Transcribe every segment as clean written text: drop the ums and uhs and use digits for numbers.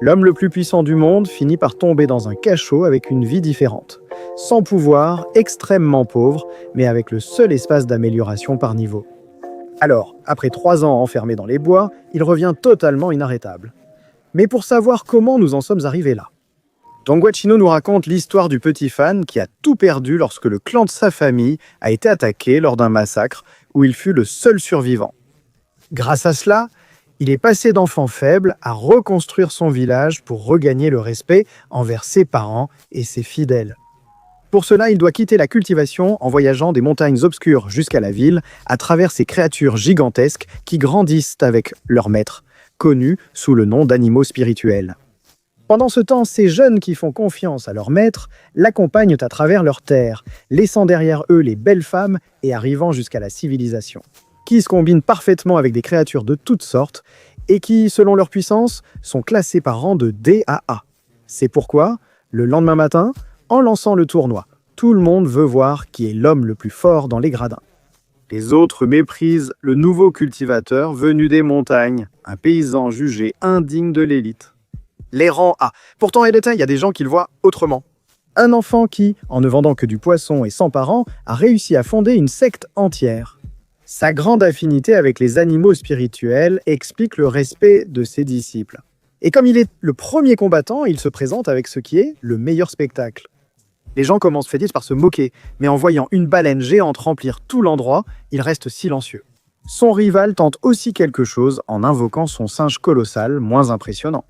L'homme le plus puissant du monde finit par tomber dans un cachot avec une vie différente. Sans pouvoir, extrêmement pauvre, mais avec le seul espace d'amélioration par niveau. Alors, après 3 ans enfermé dans les bois, il revient totalement inarrêtable. Mais pour savoir comment nous en sommes arrivés là, Don Guacchino nous raconte l'histoire du petit fan qui a tout perdu lorsque le clan de sa famille a été attaqué lors d'un massacre où il fut le seul survivant. Grâce à cela, il est passé d'enfant faible à reconstruire son village pour regagner le respect envers ses parents et ses fidèles. Pour cela, il doit quitter la cultivation en voyageant des montagnes obscures jusqu'à la ville à travers ces créatures gigantesques qui grandissent avec leur maître, connus sous le nom d'animaux spirituels. Pendant ce temps, ces jeunes qui font confiance à leur maître l'accompagnent à travers leurs terres, laissant derrière eux les belles femmes et arrivant jusqu'à la civilisation, qui se combinent parfaitement avec des créatures de toutes sortes et qui, selon leur puissance, sont classées par rang de D à A. C'est pourquoi, le lendemain matin, en lançant le tournoi, tout le monde veut voir qui est l'homme le plus fort dans les gradins. Les autres méprisent le nouveau cultivateur venu des montagnes, un paysan jugé indigne de l'élite. Les rangs A. Pourtant, il y a des gens qui le voient autrement. Un enfant qui, en ne vendant que du poisson et sans parents, a réussi à fonder une secte entière. Sa grande affinité avec les animaux spirituels explique le respect de ses disciples. Et comme il est le premier combattant, il se présente avec ce qui est le meilleur spectacle. Les gens commencent fétiches par se moquer, mais en voyant une baleine géante remplir tout l'endroit, il reste silencieux. Son rival tente aussi quelque chose en invoquant son singe colossal, moins impressionnant.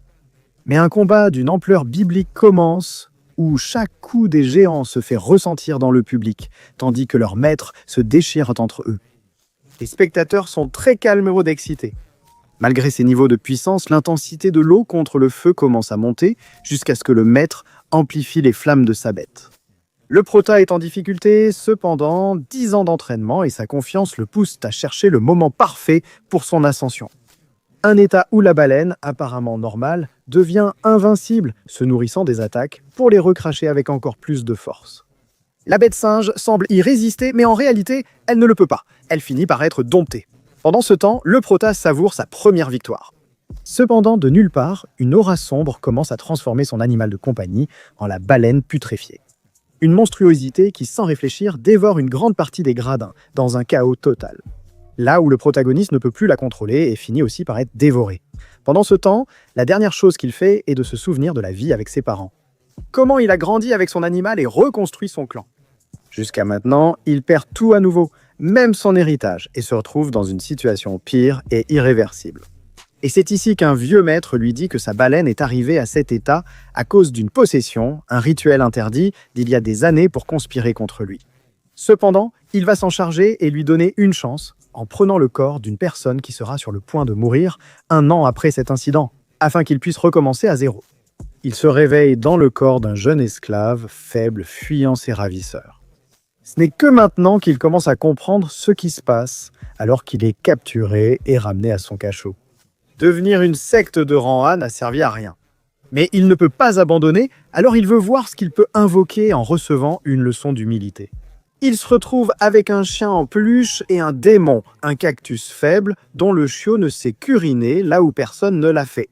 Mais un combat d'une ampleur biblique commence, où chaque coup des géants se fait ressentir dans le public, tandis que leurs maîtres se déchirent entre eux. Les spectateurs sont très calmes et excités. Malgré ces niveaux de puissance, l'intensité de l'eau contre le feu commence à monter, jusqu'à ce que le maître amplifie les flammes de sa bête. Le prota est en difficulté, cependant, 10 ans d'entraînement et sa confiance le poussent à chercher le moment parfait pour son ascension. Un état où la baleine, apparemment normale, devient invincible, se nourrissant des attaques pour les recracher avec encore plus de force. La bête singe semble y résister, mais en réalité, elle ne le peut pas. Elle finit par être domptée. Pendant ce temps, le prota savoure sa première victoire. Cependant, de nulle part, une aura sombre commence à transformer son animal de compagnie en la baleine putréfiée. Une monstruosité qui, sans réfléchir, dévore une grande partie des gradins, dans un chaos total. Là où le protagoniste ne peut plus la contrôler et finit aussi par être dévoré. Pendant ce temps, la dernière chose qu'il fait est de se souvenir de la vie avec ses parents. Comment il a grandi avec son animal et reconstruit son clan. Jusqu'à maintenant, il perd tout à nouveau, même son héritage, et se retrouve dans une situation pire et irréversible. Et c'est ici qu'un vieux maître lui dit que sa baleine est arrivée à cet état à cause d'une possession, un rituel interdit d'il y a des années pour conspirer contre lui. Cependant, il va s'en charger et lui donner une chance en prenant le corps d'une personne qui sera sur le point de mourir 1 an après cet incident, afin qu'il puisse recommencer à zéro. Il se réveille dans le corps d'un jeune esclave, faible, fuyant ses ravisseurs. Ce n'est que maintenant qu'il commence à comprendre ce qui se passe, alors qu'il est capturé et ramené à son cachot. Devenir une secte de rang A n'a servi à rien. Mais il ne peut pas abandonner, alors il veut voir ce qu'il peut invoquer en recevant une leçon d'humilité. Il se retrouve avec un chien en peluche et un démon, un cactus faible dont le chiot ne sait qu'uriner là où personne ne l'a fait.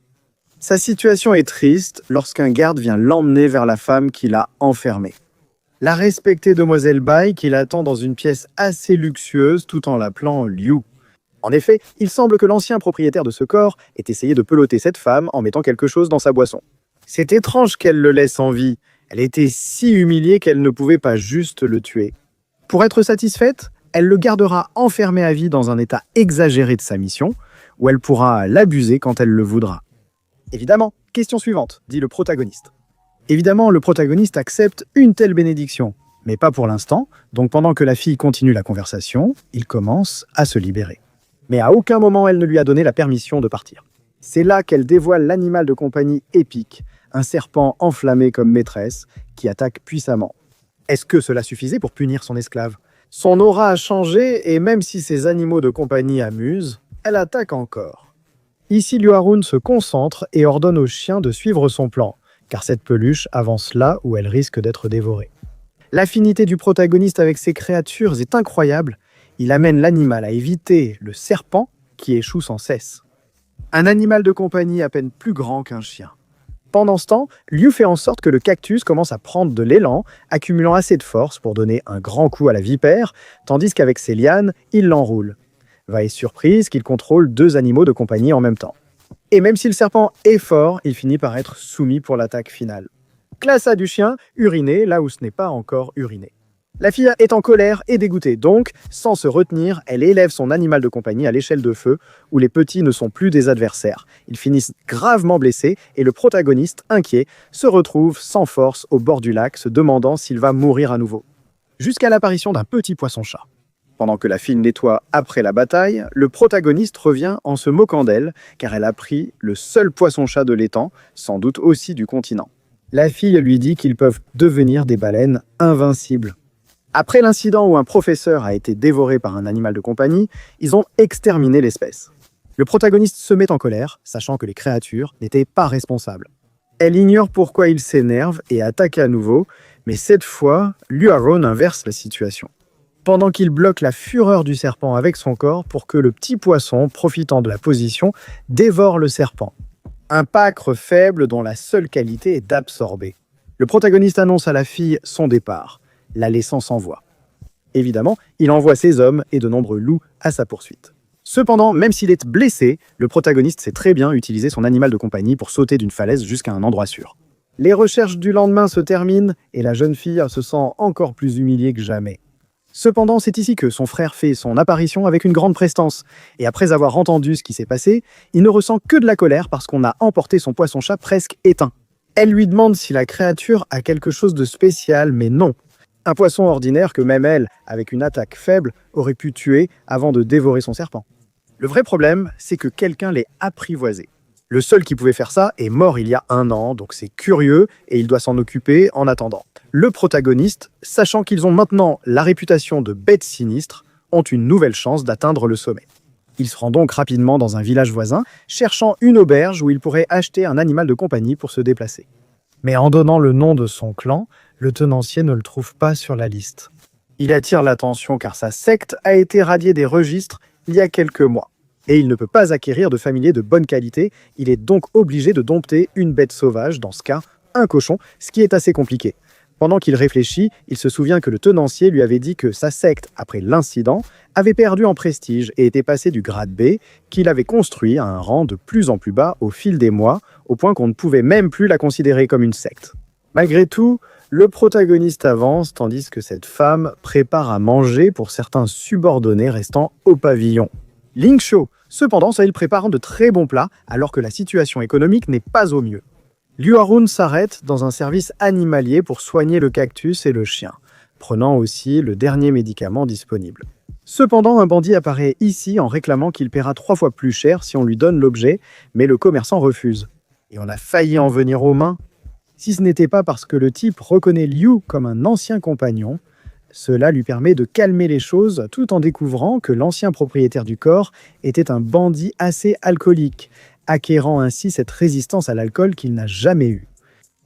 Sa situation est triste lorsqu'un garde vient l'emmener vers la femme qui l'a enfermée. La respectée demoiselle Bai qui l'attend dans une pièce assez luxueuse tout en l'appelant Liu. En effet, il semble que l'ancien propriétaire de ce corps ait essayé de peloter cette femme en mettant quelque chose dans sa boisson. C'est étrange qu'elle le laisse en vie. Elle était si humiliée qu'elle ne pouvait pas juste le tuer. Pour être satisfaite, elle le gardera enfermé à vie dans un état exagéré de sa mission, où elle pourra l'abuser quand elle le voudra. Évidemment, question suivante, dit le protagoniste. Évidemment, le protagoniste accepte une telle bénédiction, mais pas pour l'instant, donc pendant que la fille continue la conversation, il commence à se libérer. Mais à aucun moment elle ne lui a donné la permission de partir. C'est là qu'elle dévoile l'animal de compagnie épique, un serpent enflammé comme maîtresse, qui attaque puissamment. Est-ce que cela suffisait pour punir son esclave? Son aura a changé et même si ses animaux de compagnie amusent, elle attaque encore. Ici, Liu Harun se concentre et ordonne au chien de suivre son plan, car cette peluche avance là où elle risque d'être dévorée. L'affinité du protagoniste avec ces créatures est incroyable. Il amène l'animal à éviter le serpent qui échoue sans cesse. Un animal de compagnie à peine plus grand qu'un chien. Pendant ce temps, Liu fait en sorte que le cactus commence à prendre de l'élan, accumulant assez de force pour donner un grand coup à la vipère, tandis qu'avec ses lianes, il l'enroule. Va et surprise qu'il contrôle 2 animaux de compagnie en même temps. Et même si le serpent est fort, il finit par être soumis pour l'attaque finale. Classe A du chien, uriner là où ce n'est pas encore uriné. La fille est en colère et dégoûtée, donc, sans se retenir, elle élève son animal de compagnie à l'échelle de feu, où les petits ne sont plus des adversaires. Ils finissent gravement blessés et le protagoniste, inquiet, se retrouve sans force au bord du lac, se demandant s'il va mourir à nouveau. Jusqu'à l'apparition d'un petit poisson-chat. Pendant que la fille nettoie après la bataille, le protagoniste revient en se moquant d'elle, car elle a pris le seul poisson-chat de l'étang, sans doute aussi du continent. La fille lui dit qu'ils peuvent devenir des baleines invincibles. Après l'incident où un professeur a été dévoré par un animal de compagnie, ils ont exterminé l'espèce. Le protagoniste se met en colère, sachant que les créatures n'étaient pas responsables. Elle ignore pourquoi il s'énerve et attaque à nouveau, mais cette fois, Luaron inverse la situation. Pendant qu'il bloque la fureur du serpent avec son corps pour que le petit poisson, profitant de la position, dévore le serpent. Un pâcre faible dont la seule qualité est d'absorber. Le protagoniste annonce à la fille son départ, la laissant sans voix. Évidemment, il envoie ses hommes et de nombreux loups à sa poursuite. Cependant, même s'il est blessé, le protagoniste sait très bien utiliser son animal de compagnie pour sauter d'une falaise jusqu'à un endroit sûr. Les recherches du lendemain se terminent et la jeune fille se sent encore plus humiliée que jamais. Cependant, c'est ici que son frère fait son apparition avec une grande prestance, et après avoir entendu ce qui s'est passé, il ne ressent que de la colère parce qu'on a emporté son poisson-chat presque éteint. Elle lui demande si la créature a quelque chose de spécial, mais non. Un poisson ordinaire que même elle, avec une attaque faible, aurait pu tuer avant de dévorer son serpent. Le vrai problème, c'est que quelqu'un l'ait apprivoisé. Le seul qui pouvait faire ça est mort il y a 1 an, donc c'est curieux et il doit s'en occuper en attendant. Le protagoniste, sachant qu'ils ont maintenant la réputation de bêtes sinistres, ont une nouvelle chance d'atteindre le sommet. Il se rend donc rapidement dans un village voisin, cherchant une auberge où il pourrait acheter un animal de compagnie pour se déplacer. Mais en donnant le nom de son clan, le tenancier ne le trouve pas sur la liste. Il attire l'attention car sa secte a été radiée des registres il y a quelques mois. Et il ne peut pas acquérir de familier de bonne qualité, il est donc obligé de dompter une bête sauvage, dans ce cas, un cochon, ce qui est assez compliqué. Pendant qu'il réfléchit, il se souvient que le tenancier lui avait dit que sa secte, après l'incident, avait perdu en prestige et était passé du grade B, qu'il avait construit à un rang de plus en plus bas au fil des mois, au point qu'on ne pouvait même plus la considérer comme une secte. Malgré tout, le protagoniste avance tandis que cette femme prépare à manger pour certains subordonnés restant au pavillon. Ling Shou, cependant, il prépare de très bons plats alors que la situation économique n'est pas au mieux. Liu Harun s'arrête dans un service animalier pour soigner le cactus et le chien, prenant aussi le dernier médicament disponible. Cependant, un bandit apparaît ici en réclamant qu'il paiera 3 fois plus cher si on lui donne l'objet, mais le commerçant refuse. Et on a failli en venir aux mains. Si ce n'était pas parce que le type reconnaît Liu comme un ancien compagnon, cela lui permet de calmer les choses tout en découvrant que l'ancien propriétaire du corps était un bandit assez alcoolique, acquérant ainsi cette résistance à l'alcool qu'il n'a jamais eue.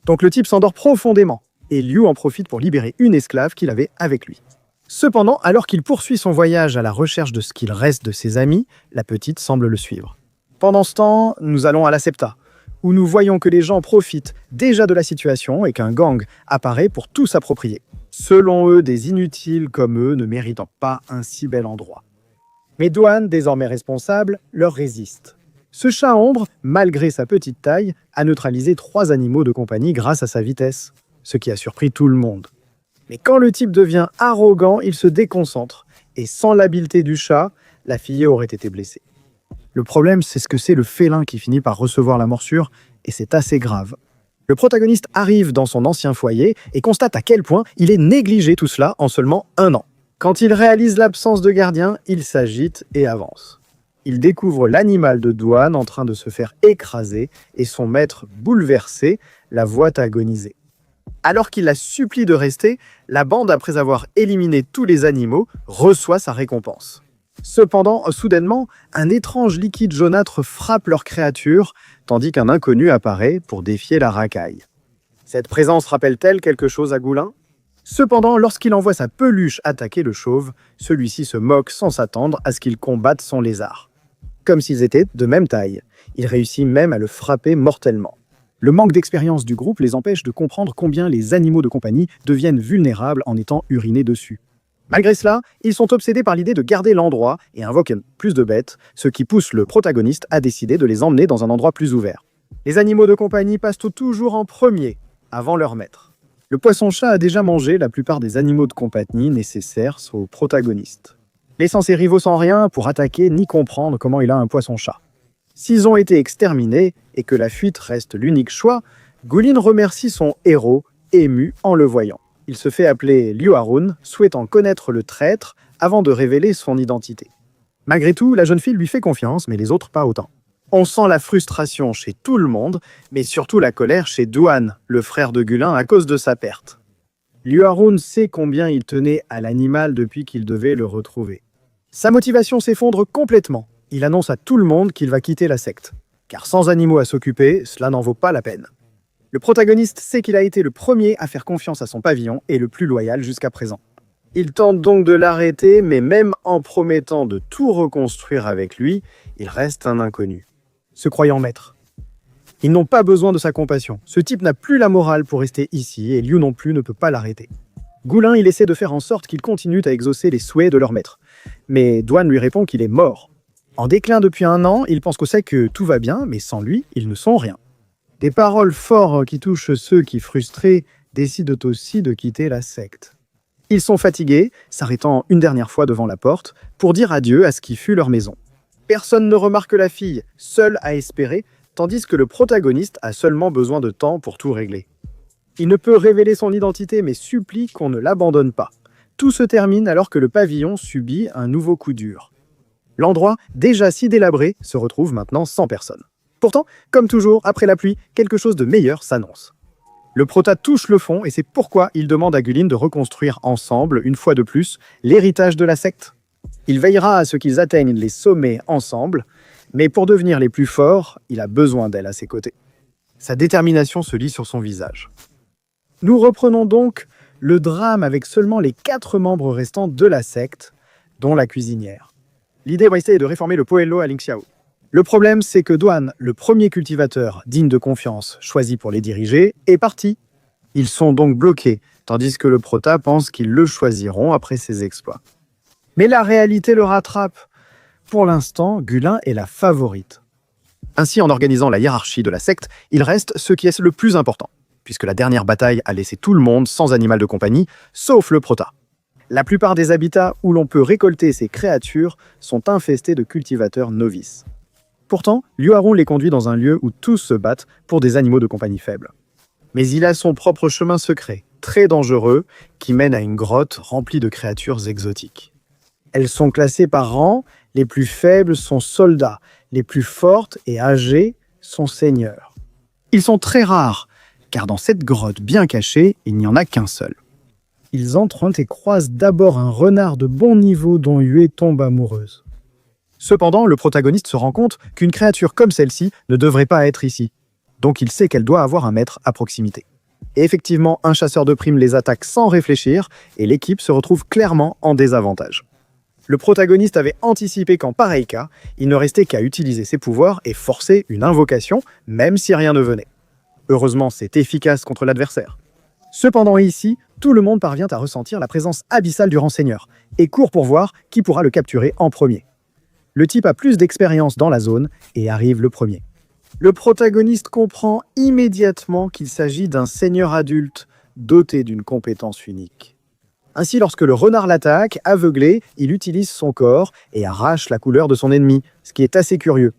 Donc le type s'endort profondément, et Liu en profite pour libérer une esclave qu'il avait avec lui. Cependant, alors qu'il poursuit son voyage à la recherche de ce qu'il reste de ses amis, la petite semble le suivre. Pendant ce temps, nous allons à la Septa, où nous voyons que les gens profitent déjà de la situation et qu'un gang apparaît pour tout s'approprier. Selon eux, des inutiles comme eux ne méritant pas un si bel endroit. Mais Duan, désormais responsable, leur résiste. Ce chat ombre, malgré sa petite taille, a neutralisé 3 animaux de compagnie grâce à sa vitesse, ce qui a surpris tout le monde. Mais quand le type devient arrogant, il se déconcentre, et sans l'habileté du chat, la fillette aurait été blessée. Le problème, c'est ce que c'est le félin qui finit par recevoir la morsure, et c'est assez grave. Le protagoniste arrive dans son ancien foyer et constate à quel point il est négligé tout cela en seulement 1 an. Quand il réalise l'absence de gardien, il s'agite et avance. Il découvre l'animal de Duan en train de se faire écraser et son maître, bouleversé, la voit agoniser. Alors qu'il la supplie de rester, la bande, après avoir éliminé tous les animaux, reçoit sa récompense. Cependant, soudainement, un étrange liquide jaunâtre frappe leur créature, tandis qu'un inconnu apparaît pour défier la racaille. Cette présence rappelle-t-elle quelque chose à Goulin ? Cependant, lorsqu'il envoie sa peluche attaquer le chauve, celui-ci se moque sans s'attendre à ce qu'il combatte son lézard. Comme s'ils étaient de même taille. Il réussit même à le frapper mortellement. Le manque d'expérience du groupe les empêche de comprendre combien les animaux de compagnie deviennent vulnérables en étant urinés dessus. Malgré cela, ils sont obsédés par l'idée de garder l'endroit et invoquent plus de bêtes, ce qui pousse le protagoniste à décider de les emmener dans un endroit plus ouvert. Les animaux de compagnie passent toujours en premier, avant leur maître. Le poisson-chat a déjà mangé la plupart des animaux de compagnie nécessaires au protagoniste, laissant ses rivaux sans rien pour attaquer ni comprendre comment il a un poisson-chat. S'ils ont été exterminés et que la fuite reste l'unique choix, Gulin remercie son héros, ému en le voyant. Il se fait appeler Liu Harun, souhaitant connaître le traître avant de révéler son identité. Malgré tout, la jeune fille lui fait confiance, mais les autres pas autant. On sent la frustration chez tout le monde, mais surtout la colère chez Duan, le frère de Gulin, à cause de sa perte. Liu Harun sait combien il tenait à l'animal depuis qu'il devait le retrouver. Sa motivation s'effondre complètement. Il annonce à tout le monde qu'il va quitter la secte. Car sans animaux à s'occuper, cela n'en vaut pas la peine. Le protagoniste sait qu'il a été le premier à faire confiance à son pavillon et le plus loyal jusqu'à présent. Il tente donc de l'arrêter, mais même en promettant de tout reconstruire avec lui, il reste un inconnu. Se croyant maître. Ils n'ont pas besoin de sa compassion. Ce type n'a plus la morale pour rester ici, et Liu non plus ne peut pas l'arrêter. Gulin, il essaie de faire en sorte qu'ils continuent à exaucer les souhaits de leur maître. Mais Duan lui répond qu'il est mort. En déclin depuis 1 an, il pense qu'au sait que tout va bien, mais sans lui, ils ne sont rien. Des paroles fortes qui touchent ceux qui, frustrés, décident aussi de quitter la secte. Ils sont fatigués, s'arrêtant une dernière fois devant la porte, pour dire adieu à ce qui fut leur maison. Personne ne remarque la fille, seule à espérer, tandis que le protagoniste a seulement besoin de temps pour tout régler. Il ne peut révéler son identité, mais supplie qu'on ne l'abandonne pas. Tout se termine alors que le pavillon subit un nouveau coup dur. L'endroit, déjà si délabré, se retrouve maintenant sans personne. Pourtant, comme toujours, après la pluie, quelque chose de meilleur s'annonce. Le prota touche le fond et c'est pourquoi il demande à Gulin de reconstruire ensemble, une fois de plus, l'héritage de la secte. Il veillera à ce qu'ils atteignent les sommets ensemble, mais pour devenir les plus forts, il a besoin d'elle à ses côtés. Sa détermination se lit sur son visage. Nous reprenons donc le drame avec seulement les 4 membres restants de la secte, dont la cuisinière. L'idée est de réformer le Poelo à Lingxiao. Le problème, c'est que Duan, le premier cultivateur digne de confiance choisi pour les diriger, est parti. Ils sont donc bloqués, tandis que le prota pense qu'ils le choisiront après ses exploits. Mais la réalité le rattrape. Pour l'instant, Gulin est la favorite. Ainsi, en organisant la hiérarchie de la secte, il reste ce qui est le plus important, puisque la dernière bataille a laissé tout le monde sans animal de compagnie, sauf le prota. La plupart des habitats où l'on peut récolter ces créatures sont infestés de cultivateurs novices. Pourtant, Liu Harun les conduit dans un lieu où tous se battent pour des animaux de compagnie faibles. Mais il a son propre chemin secret, très dangereux, qui mène à une grotte remplie de créatures exotiques. Elles sont classées par rang, les plus faibles sont soldats, les plus fortes et âgées sont seigneurs. Ils sont très rares, car dans cette grotte bien cachée, il n'y en a qu'un seul. Ils entrent et croisent d'abord un renard de bon niveau dont Yue tombe amoureuse. Cependant, le protagoniste se rend compte qu'une créature comme celle-ci ne devrait pas être ici. Donc il sait qu'elle doit avoir un maître à proximité. Et effectivement, un chasseur de primes les attaque sans réfléchir et l'équipe se retrouve clairement en désavantage. Le protagoniste avait anticipé qu'en pareil cas, il ne restait qu'à utiliser ses pouvoirs et forcer une invocation, même si rien ne venait. Heureusement, c'est efficace contre l'adversaire. Cependant ici, tout le monde parvient à ressentir la présence abyssale du renseigneur et court pour voir qui pourra le capturer en premier. Le type a plus d'expérience dans la zone et arrive le premier. Le protagoniste comprend immédiatement qu'il s'agit d'un seigneur adulte doté d'une compétence unique. Ainsi, lorsque le renard l'attaque, aveuglé, il utilise son corps et arrache la couleur de son ennemi, ce qui est assez curieux.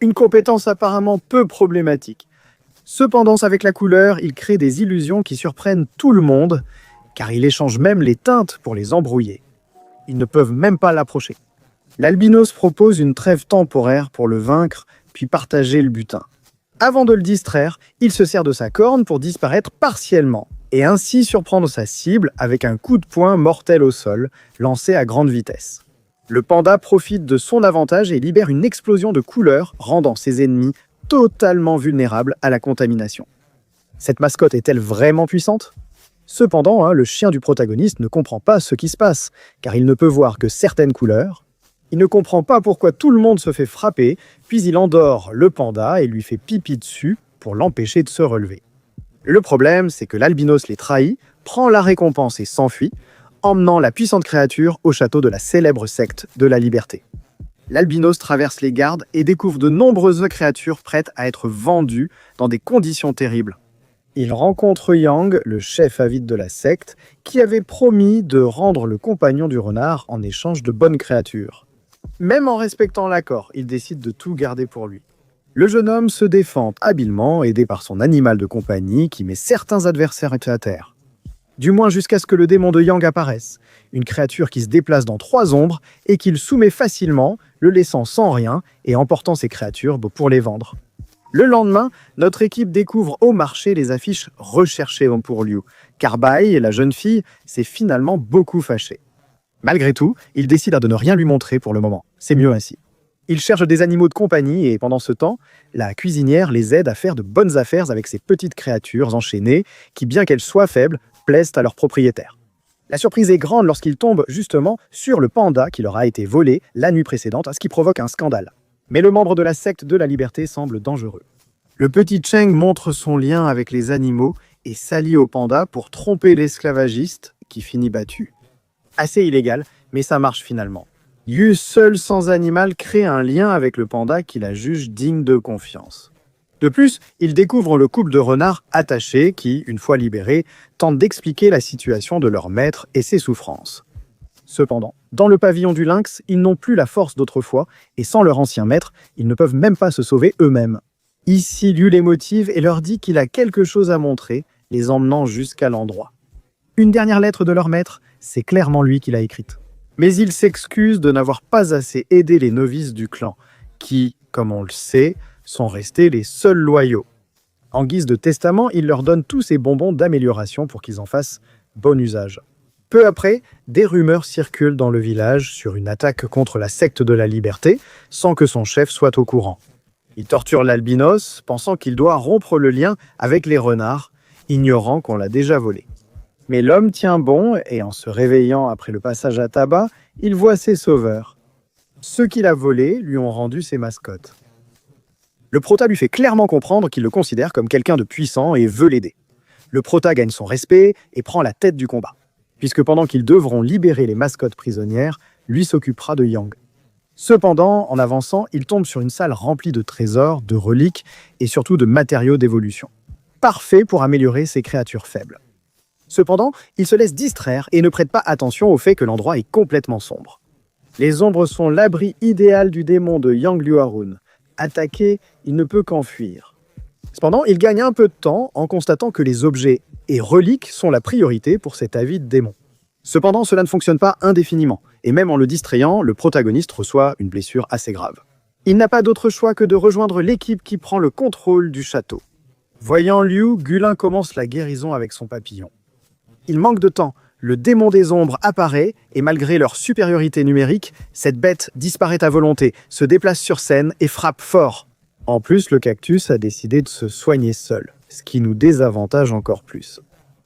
Une compétence apparemment peu problématique. Cependant, avec la couleur, il crée des illusions qui surprennent tout le monde, car il échange même les teintes pour les embrouiller. Ils ne peuvent même pas l'approcher. L'albinos propose une trêve temporaire pour le vaincre, puis partager le butin. Avant de le distraire, il se sert de sa corne pour disparaître partiellement, et ainsi surprendre sa cible avec un coup de poing mortel au sol, lancé à grande vitesse. Le panda profite de son avantage et libère une explosion de couleurs, rendant ses ennemis totalement vulnérables à la contamination. Cette mascotte est-elle vraiment puissante ? Cependant, le chien du protagoniste ne comprend pas ce qui se passe, car il ne peut voir que certaines couleurs. Il ne comprend pas pourquoi tout le monde se fait frapper, puis il endort le panda et lui fait pipi dessus pour l'empêcher de se relever. Le problème, c'est que l'albinos les trahit, prend la récompense et s'enfuit, emmenant la puissante créature au château de la célèbre secte de la liberté. L'albinos traverse les gardes et découvre de nombreuses créatures prêtes à être vendues dans des conditions terribles. Il rencontre Yang, le chef avide de la secte, qui avait promis de rendre le compagnon du renard en échange de bonnes créatures. Même en respectant l'accord, il décide de tout garder pour lui. Le jeune homme se défend habilement, aidé par son animal de compagnie qui met certains adversaires à terre. Du moins jusqu'à ce que le démon de Yang apparaisse, une créature qui se déplace dans 3 ombres et qu'il soumet facilement, le laissant sans rien et emportant ses créatures pour les vendre. Le lendemain, notre équipe découvre au marché les affiches recherchées pour Liu, car Bai, la jeune fille, s'est finalement beaucoup fâchée. Malgré tout, il décida de ne rien lui montrer pour le moment. C'est mieux ainsi. Il cherche des animaux de compagnie et pendant ce temps, la cuisinière les aide à faire de bonnes affaires avec ces petites créatures enchaînées qui, bien qu'elles soient faibles, plaisent à leurs propriétaires. La surprise est grande lorsqu'ils tombent justement sur le panda qui leur a été volé la nuit précédente, ce qui provoque un scandale. Mais le membre de la secte de la liberté semble dangereux. Le petit Cheng montre son lien avec les animaux et s'allie au panda pour tromper l'esclavagiste qui finit battu. Assez illégal, mais ça marche finalement. Yu, seul sans animal, crée un lien avec le panda qui la juge digne de confiance. De plus, il découvre le couple de renards attachés qui, une fois libérés, tentent d'expliquer la situation de leur maître et ses souffrances. Cependant, dans le pavillon du lynx, ils n'ont plus la force d'autrefois, et sans leur ancien maître, ils ne peuvent même pas se sauver eux-mêmes. Ici, Liu les motive et leur dit qu'il a quelque chose à montrer, les emmenant jusqu'à l'endroit. Une dernière lettre de leur maître, c'est clairement lui qui l'a écrite. Mais il s'excuse de n'avoir pas assez aidé les novices du clan, qui, comme on le sait, sont restés les seuls loyaux. En guise de testament, il leur donne tous ces bonbons d'amélioration pour qu'ils en fassent bon usage. Peu après, des rumeurs circulent dans le village sur une attaque contre la secte de la liberté, sans que son chef soit au courant. Il torture l'albinos, pensant qu'il doit rompre le lien avec les renards, ignorant qu'on l'a déjà volé. Mais l'homme tient bon, et en se réveillant après le passage à tabac, il voit ses sauveurs. Ceux qu'il a volés lui ont rendu ses mascottes. Le prota lui fait clairement comprendre qu'il le considère comme quelqu'un de puissant et veut l'aider. Le prota gagne son respect et prend la tête du combat, puisque pendant qu'ils devront libérer les mascottes prisonnières, lui s'occupera de Yang. Cependant, en avançant, il tombe sur une salle remplie de trésors, de reliques et surtout de matériaux d'évolution. Parfait pour améliorer ses créatures faibles. Cependant, il se laisse distraire et ne prête pas attention au fait que l'endroit est complètement sombre. Les ombres sont l'abri idéal du démon de Yang Liuarun. Attaqué, il ne peut qu'enfuir. Cependant, il gagne un peu de temps en constatant que les objets et reliques sont la priorité pour cet avide démon. Cependant, cela ne fonctionne pas indéfiniment, et même en le distrayant, le protagoniste reçoit une blessure assez grave. Il n'a pas d'autre choix que de rejoindre l'équipe qui prend le contrôle du château. Voyant Liu, Gulin commence la guérison avec son papillon. Il manque de temps, le démon des ombres apparaît, et malgré leur supériorité numérique, cette bête disparaît à volonté, se déplace sur scène et frappe fort. En plus, le cactus a décidé de se soigner seul, ce qui nous désavantage encore plus.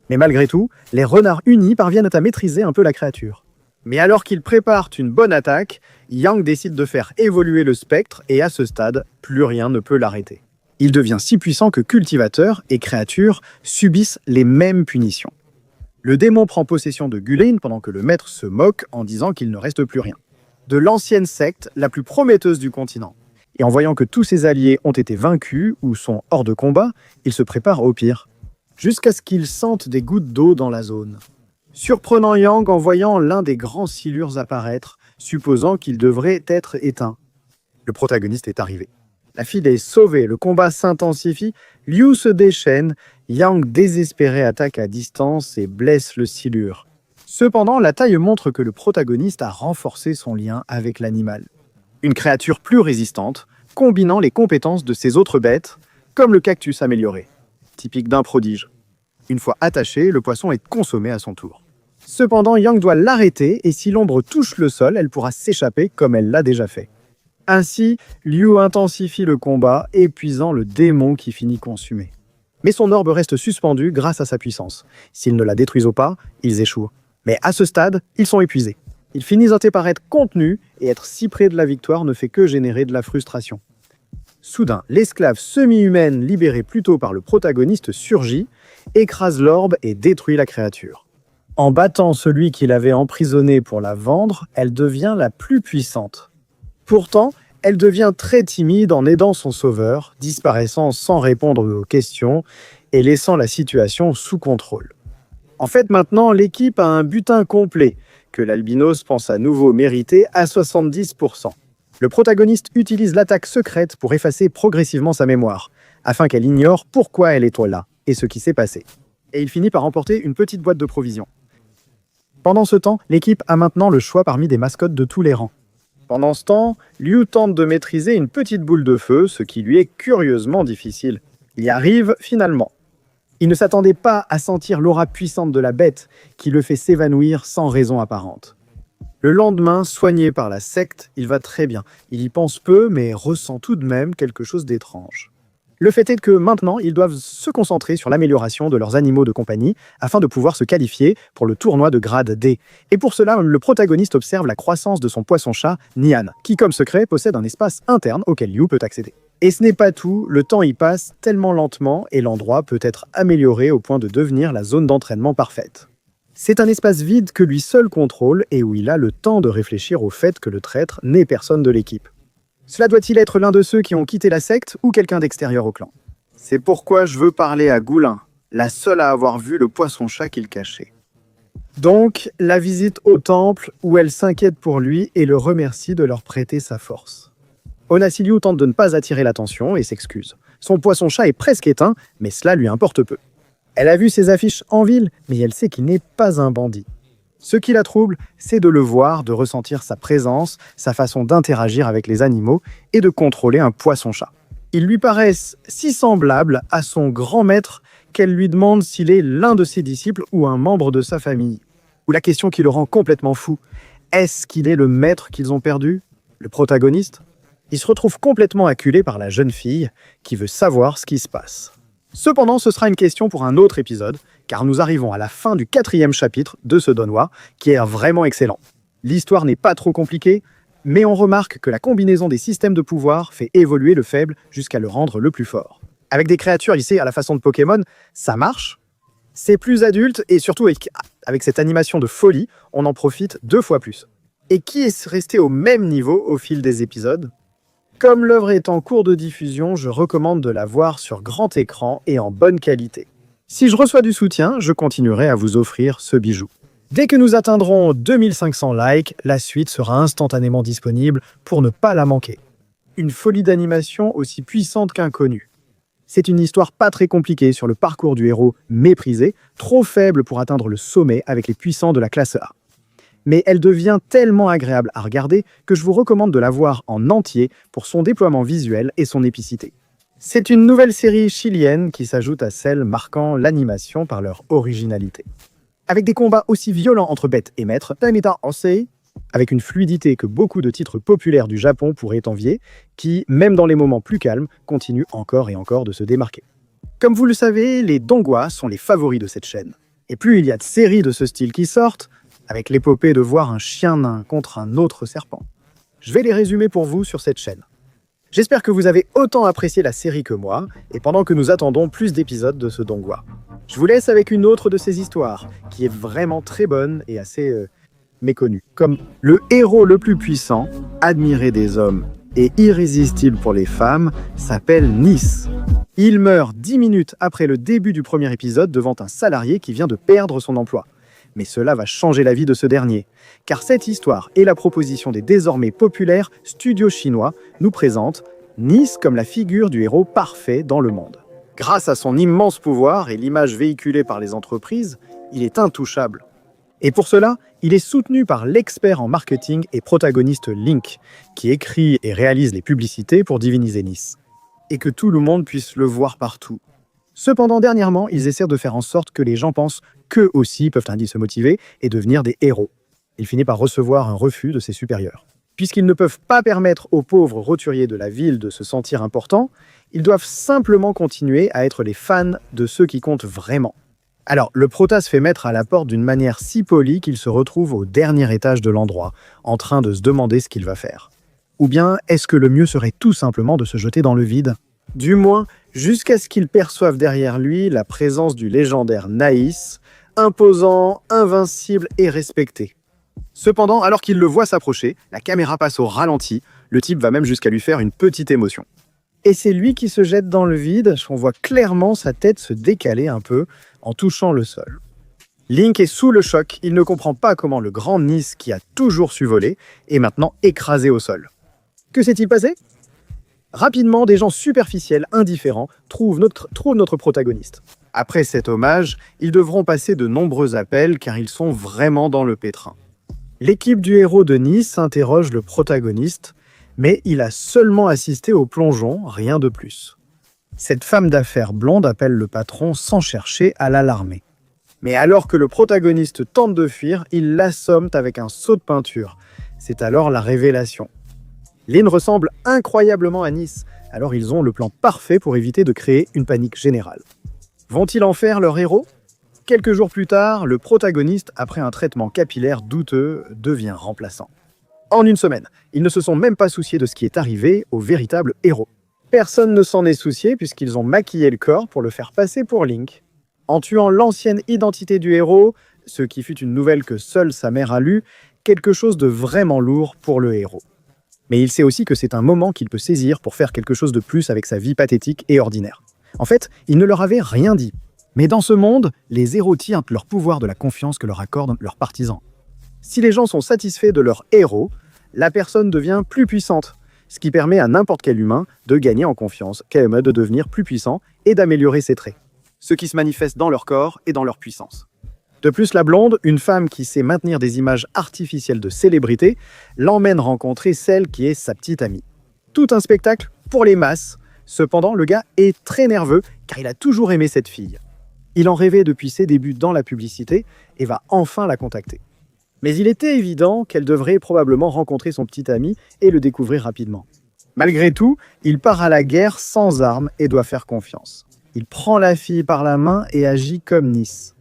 Mais malgré tout, les renards unis parviennent à maîtriser un peu la créature. Mais alors qu'ils préparent une bonne attaque, Yang décide de faire évoluer le spectre et à ce stade, plus rien ne peut l'arrêter. Il devient si puissant que cultivateurs et créatures subissent les mêmes punitions. Le démon prend possession de Gulin pendant que le maître se moque en disant qu'il ne reste plus rien. De l'ancienne secte, la plus prometteuse du continent. Et en voyant que tous ses alliés ont été vaincus ou sont hors de combat, il se prépare au pire. Jusqu'à ce qu'il sente des gouttes d'eau dans la zone. Surprenant Yang en voyant l'un des grands silures apparaître, supposant qu'il devrait être éteint. Le protagoniste est arrivé. La fille est sauvée, le combat s'intensifie, Liu se déchaîne, Yang désespéré attaque à distance et blesse le silure. Cependant, la taille montre que le protagoniste a renforcé son lien avec l'animal. Une créature plus résistante, combinant les compétences de ses autres bêtes, comme le cactus amélioré, typique d'un prodige. Une fois attaché, le poisson est consommé à son tour. Cependant, Yang doit l'arrêter et si l'ombre touche le sol, elle pourra s'échapper comme elle l'a déjà fait. Ainsi, Liu intensifie le combat, épuisant le démon qui finit consumé. Mais son orbe reste suspendu grâce à sa puissance. S'ils ne la détruisent pas, ils échouent. Mais à ce stade, ils sont épuisés. Ils finissent par être contenus et être si près de la victoire ne fait que générer de la frustration. Soudain, l'esclave semi-humaine libérée plus tôt par le protagoniste surgit, écrase l'orbe et détruit la créature. En battant celui qui l'avait emprisonnée pour la vendre, elle devient la plus puissante. Pourtant, elle devient très timide en aidant son sauveur, disparaissant sans répondre aux questions et laissant la situation sous contrôle. En fait, maintenant, l'équipe a un butin complet, que l'albinos pense à nouveau mériter à 70%. Le protagoniste utilise l'attaque secrète pour effacer progressivement sa mémoire, afin qu'elle ignore pourquoi elle est là et ce qui s'est passé. Et il finit par emporter une petite boîte de provisions. Pendant ce temps, l'équipe a maintenant le choix parmi des mascottes de tous les rangs. Pendant ce temps, Liu tente de maîtriser une petite boule de feu, ce qui lui est curieusement difficile. Il y arrive finalement. Il ne s'attendait pas à sentir l'aura puissante de la bête qui le fait s'évanouir sans raison apparente. Le lendemain, soigné par la secte, il va très bien. Il y pense peu, mais ressent tout de même quelque chose d'étrange. Le fait est que maintenant, ils doivent se concentrer sur l'amélioration de leurs animaux de compagnie afin de pouvoir se qualifier pour le tournoi de grade D. Et pour cela, le protagoniste observe la croissance de son poisson-chat, Nian, qui comme secret possède un espace interne auquel Liu peut accéder. Et ce n'est pas tout, le temps y passe tellement lentement et l'endroit peut être amélioré au point de devenir la zone d'entraînement parfaite. C'est un espace vide que lui seul contrôle et où il a le temps de réfléchir au fait que le traître n'est personne de l'équipe. Cela doit-il être l'un de ceux qui ont quitté la secte ou quelqu'un d'extérieur au clan? C'est pourquoi je veux parler à Goulin, la seule à avoir vu le poisson-chat qu'il cachait. Donc, la visite au temple où elle s'inquiète pour lui et le remercie de leur prêter sa force. Honasiliu tente de ne pas attirer l'attention et s'excuse. Son poisson-chat est presque éteint, mais cela lui importe peu. Elle a vu ses affiches en ville, mais elle sait qu'il n'est pas un bandit. Ce qui la trouble, c'est de le voir, de ressentir sa présence, sa façon d'interagir avec les animaux et de contrôler un poisson-chat. Ils lui paraissent si semblables à son grand maître qu'elle lui demande s'il est l'un de ses disciples ou un membre de sa famille. Ou la question qui le rend complètement fou, est-ce qu'il est le maître qu'ils ont perdu? Le protagoniste? Il se retrouve complètement acculé par la jeune fille qui veut savoir ce qui se passe. Cependant, ce sera une question pour un autre épisode, car nous arrivons à la fin du 4e chapitre de ce Donghua, qui est vraiment excellent. L'histoire n'est pas trop compliquée, mais on remarque que la combinaison des systèmes de pouvoir fait évoluer le faible jusqu'à le rendre le plus fort. Avec des créatures lissées à la façon de Pokémon, ça marche. C'est plus adulte, et surtout avec cette animation de folie, on en profite 2 fois plus. Et qui est resté au même niveau au fil des épisodes? Comme l'œuvre est en cours de diffusion, je recommande de la voir sur grand écran et en bonne qualité. Si je reçois du soutien, je continuerai à vous offrir ce bijou. Dès que nous atteindrons 2500 likes, la suite sera instantanément disponible pour ne pas la manquer. Une folie d'animation aussi puissante qu'inconnue. C'est une histoire pas très compliquée sur le parcours du héros méprisé, trop faible pour atteindre le sommet avec les puissants de la classe A. Mais elle devient tellement agréable à regarder que je vous recommande de la voir en entier pour son déploiement visuel et son épicité. C'est une nouvelle série chilienne qui s'ajoute à celle marquant l'animation par leur originalité. Avec des combats aussi violents entre bêtes et maîtres, avec une fluidité que beaucoup de titres populaires du Japon pourraient envier, qui, même dans les moments plus calmes, continuent encore et encore de se démarquer. Comme vous le savez, les Donghua sont les favoris de cette chaîne. Et plus il y a de séries de ce style qui sortent, avec l'épopée de voir un chien nain contre un autre serpent. Je vais les résumer pour vous sur cette chaîne. J'espère que vous avez autant apprécié la série que moi, et pendant que nous attendons plus d'épisodes de ce Donghua. Je vous laisse avec une autre de ces histoires, qui est vraiment très bonne et assez méconnue. Comme le héros le plus puissant, admiré des hommes et irrésistible pour les femmes, s'appelle Nice. Il meurt 10 minutes après le début du premier épisode devant un salarié qui vient de perdre son emploi. Mais cela va changer la vie de ce dernier, car cette histoire et la proposition des désormais populaires studios chinois nous présentent Nice comme la figure du héros parfait dans le monde. Grâce à son immense pouvoir et l'image véhiculée par les entreprises, il est intouchable. Et pour cela, il est soutenu par l'expert en marketing et protagoniste Link, qui écrit et réalise les publicités pour diviniser Nice. Et que tout le monde puisse le voir partout. Cependant, dernièrement, ils essaient de faire en sorte que les gens pensent qu'eux aussi peuvent ainsi se motiver et devenir des héros. Il finit par recevoir un refus de ses supérieurs. Puisqu'ils ne peuvent pas permettre aux pauvres roturiers de la ville de se sentir importants, ils doivent simplement continuer à être les fans de ceux qui comptent vraiment. Alors, le prota se fait mettre à la porte d'une manière si polie qu'il se retrouve au dernier étage de l'endroit, en train de se demander ce qu'il va faire. Ou bien est-ce que le mieux serait tout simplement de se jeter dans le vide? Du moins, jusqu'à ce qu'il perçoive derrière lui la présence du légendaire Naïs, imposant, invincible et respecté. Cependant, alors qu'il le voit s'approcher, la caméra passe au ralenti, le type va même jusqu'à lui faire une petite émotion. Et c'est lui qui se jette dans le vide, on voit clairement sa tête se décaler un peu en touchant le sol. Link est sous le choc, il ne comprend pas comment le grand Nis qui a toujours su voler est maintenant écrasé au sol. Que s'est-il passé? Rapidement, des gens superficiels, indifférents, trouvent notre protagoniste. Après cet hommage, ils devront passer de nombreux appels car ils sont vraiment dans le pétrin. L'équipe du héros de Nice interroge le protagoniste, mais il a seulement assisté au plongeon, rien de plus. Cette femme d'affaires blonde appelle le patron sans chercher à l'alarmer. Mais alors que le protagoniste tente de fuir, ils l'assomment avec un seau de peinture. C'est alors la révélation. Lynn ressemble incroyablement à Nice, alors ils ont le plan parfait pour éviter de créer une panique générale. Vont-ils en faire leur héros? Quelques jours plus tard, le protagoniste, après un traitement capillaire douteux, devient remplaçant. En une semaine, ils ne se sont même pas souciés de ce qui est arrivé au véritable héros. Personne ne s'en est soucié puisqu'ils ont maquillé le corps pour le faire passer pour Link. En tuant l'ancienne identité du héros, ce qui fut une nouvelle que seule sa mère a lue, quelque chose de vraiment lourd pour le héros. Mais il sait aussi que c'est un moment qu'il peut saisir pour faire quelque chose de plus avec sa vie pathétique et ordinaire. En fait, il ne leur avait rien dit. Mais dans ce monde, les héros tirent leur pouvoir de la confiance que leur accordent leurs partisans. Si les gens sont satisfaits de leur héros, la personne devient plus puissante, ce qui permet à n'importe quel humain de gagner en confiance, de devenir plus puissant et d'améliorer ses traits, ce qui se manifeste dans leur corps et dans leur puissance. De plus, la blonde, une femme qui sait maintenir des images artificielles de célébrités, l'emmène rencontrer celle qui est sa petite amie. Tout un spectacle pour les masses. Cependant, le gars est très nerveux car il a toujours aimé cette fille. Il en rêvait depuis ses débuts dans la publicité et va enfin la contacter. Mais il était évident qu'elle devrait probablement rencontrer son petit ami et le découvrir rapidement. Malgré tout, il part à la guerre sans armes et doit faire confiance. Il prend la fille par la main et agit comme Nice.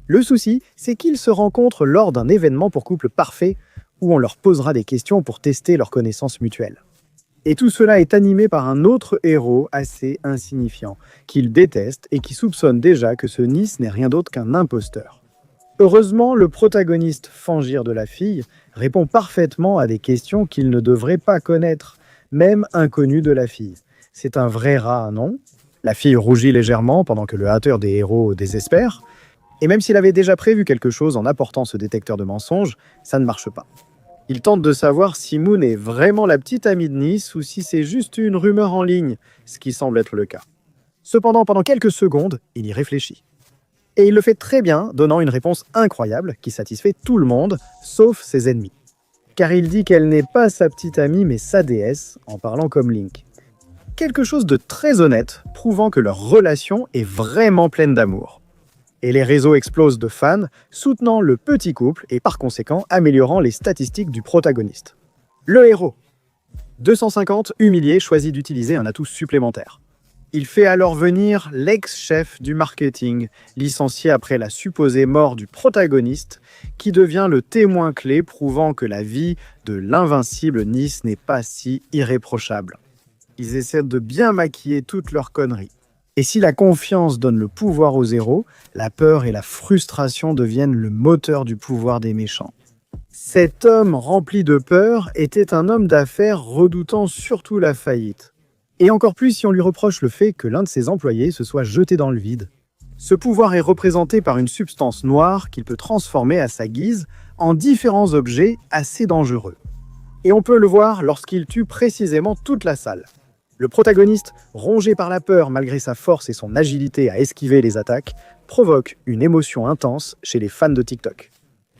Le souci, c'est qu'ils se rencontrent lors d'un événement pour couple parfait où on leur posera des questions pour tester leurs connaissances mutuelles. Et tout cela est animé par un autre héros assez insignifiant, qu'il déteste et qui soupçonne déjà que ce Nice n'est rien d'autre qu'un imposteur. Heureusement, le protagoniste Fangir de la fille répond parfaitement à des questions qu'il ne devrait pas connaître, même inconnu de la fille. C'est un vrai rat, non? La fille rougit légèrement pendant que le hâteur des héros désespère, et même s'il avait déjà prévu quelque chose en apportant ce détecteur de mensonges, ça ne marche pas. Il tente de savoir si Moon est vraiment la petite amie de Nice ou si c'est juste une rumeur en ligne, ce qui semble être le cas. Cependant, pendant quelques secondes, il y réfléchit. Et il le fait très bien, donnant une réponse incroyable qui satisfait tout le monde, sauf ses ennemis. Car il dit qu'elle n'est pas sa petite amie mais sa déesse, en parlant comme Link. Quelque chose de très honnête, prouvant que leur relation est vraiment pleine d'amour. Et les réseaux explosent de fans, soutenant le petit couple et par conséquent améliorant les statistiques du protagoniste. Le héros. 250, humilié, choisit d'utiliser un atout supplémentaire. Il fait alors venir l'ex-chef du marketing, licencié après la supposée mort du protagoniste, qui devient le témoin clé prouvant que la vie de l'invincible Nice n'est pas si irréprochable. Ils essaient de bien maquiller toutes leurs conneries. Et si la confiance donne le pouvoir aux héros, la peur et la frustration deviennent le moteur du pouvoir des méchants. Cet homme rempli de peur était un homme d'affaires redoutant surtout la faillite. Et encore plus si on lui reproche le fait que l'un de ses employés se soit jeté dans le vide. Ce pouvoir est représenté par une substance noire qu'il peut transformer à sa guise en différents objets assez dangereux. Et on peut le voir lorsqu'il tue précisément toute la salle. Le protagoniste, rongé par la peur malgré sa force et son agilité à esquiver les attaques, provoque une émotion intense chez les fans de TikTok.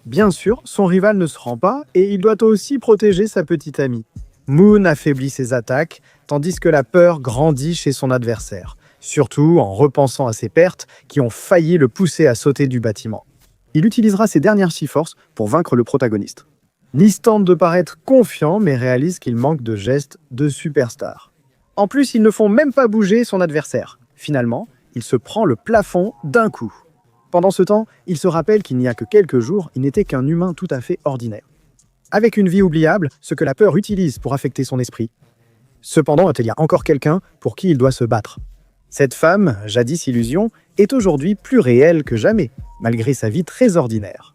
Bien sûr, son rival ne se rend pas et il doit aussi protéger sa petite amie. Moon affaiblit ses attaques, tandis que la peur grandit chez son adversaire, surtout en repensant à ses pertes qui ont failli le pousser à sauter du bâtiment. Il utilisera ses dernières 6 forces pour vaincre le protagoniste. Nice tente de paraître confiant, mais réalise qu'il manque de gestes de superstar. En plus, ils ne font même pas bouger son adversaire. Finalement, il se prend le plafond d'un coup. Pendant ce temps, il se rappelle qu'il n'y a que quelques jours, il n'était qu'un humain tout à fait ordinaire. Avec une vie oubliable, ce que la peur utilise pour affecter son esprit. Cependant, il y a encore quelqu'un pour qui il doit se battre. Cette femme, jadis illusion, est aujourd'hui plus réelle que jamais, malgré sa vie très ordinaire.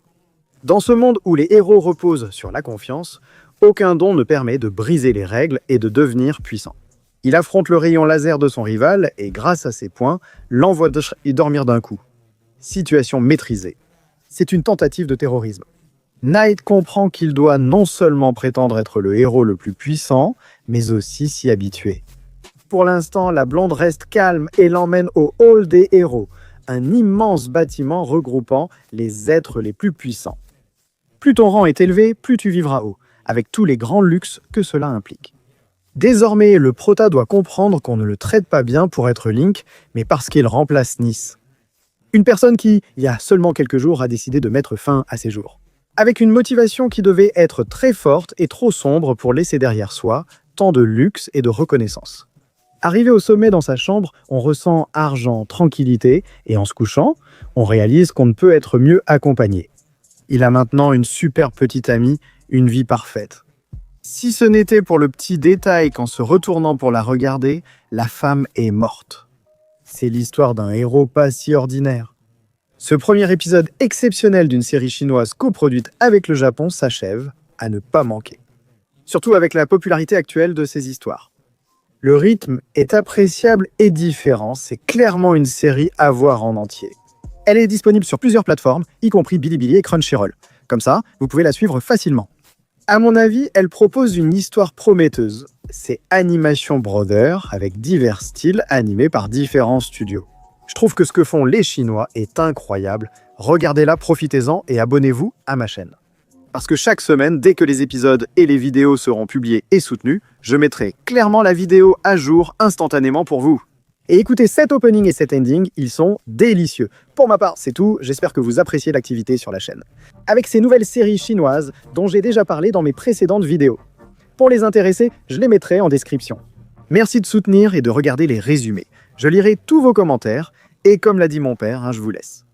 Dans ce monde où les héros reposent sur la confiance, aucun don ne permet de briser les règles et de devenir puissant. Il affronte le rayon laser de son rival et, grâce à ses points, l'envoie y dormir d'un coup. Situation maîtrisée. C'est une tentative de terrorisme. Knight comprend qu'il doit non seulement prétendre être le héros le plus puissant, mais aussi s'y habituer. Pour l'instant, la blonde reste calme et l'emmène au Hall des héros, un immense bâtiment regroupant les êtres les plus puissants. Plus ton rang est élevé, plus tu vivras haut, avec tous les grands luxes que cela implique. Désormais, le prota doit comprendre qu'on ne le traite pas bien pour être Link, mais parce qu'il remplace Nice. Une personne qui, il y a seulement quelques jours, a décidé de mettre fin à ses jours. Avec une motivation qui devait être très forte et trop sombre pour laisser derrière soi tant de luxe et de reconnaissance. Arrivé au sommet dans sa chambre, on ressent argent, tranquillité, et en se couchant, on réalise qu'on ne peut être mieux accompagné. Il a maintenant une super petite amie, une vie parfaite. Si ce n'était pour le petit détail qu'en se retournant pour la regarder, la femme est morte. C'est l'histoire d'un héros pas si ordinaire. Ce premier épisode exceptionnel d'une série chinoise coproduite avec le Japon s'achève, à ne pas manquer. Surtout avec la popularité actuelle de ces histoires. Le rythme est appréciable et différent, c'est clairement une série à voir en entier. Elle est disponible sur plusieurs plateformes, y compris Bilibili et Crunchyroll. Comme ça, vous pouvez la suivre facilement. À mon avis, elle propose une histoire prometteuse. C'est Animation Brother, avec divers styles animés par différents studios. Je trouve que ce que font les Chinois est incroyable. Regardez-la, profitez-en et abonnez-vous à ma chaîne. Parce que chaque semaine, dès que les épisodes et les vidéos seront publiés et soutenus, je mettrai clairement la vidéo à jour instantanément pour vous. Et écoutez, cet opening et cet ending, ils sont délicieux. Pour ma part, c'est tout. J'espère que vous appréciez l'activité sur la chaîne. Avec ces nouvelles séries chinoises dont j'ai déjà parlé dans mes précédentes vidéos. Pour les intéressés, je les mettrai en description. Merci de soutenir et de regarder les résumés. Je lirai tous vos commentaires et comme l'a dit mon père, je vous laisse.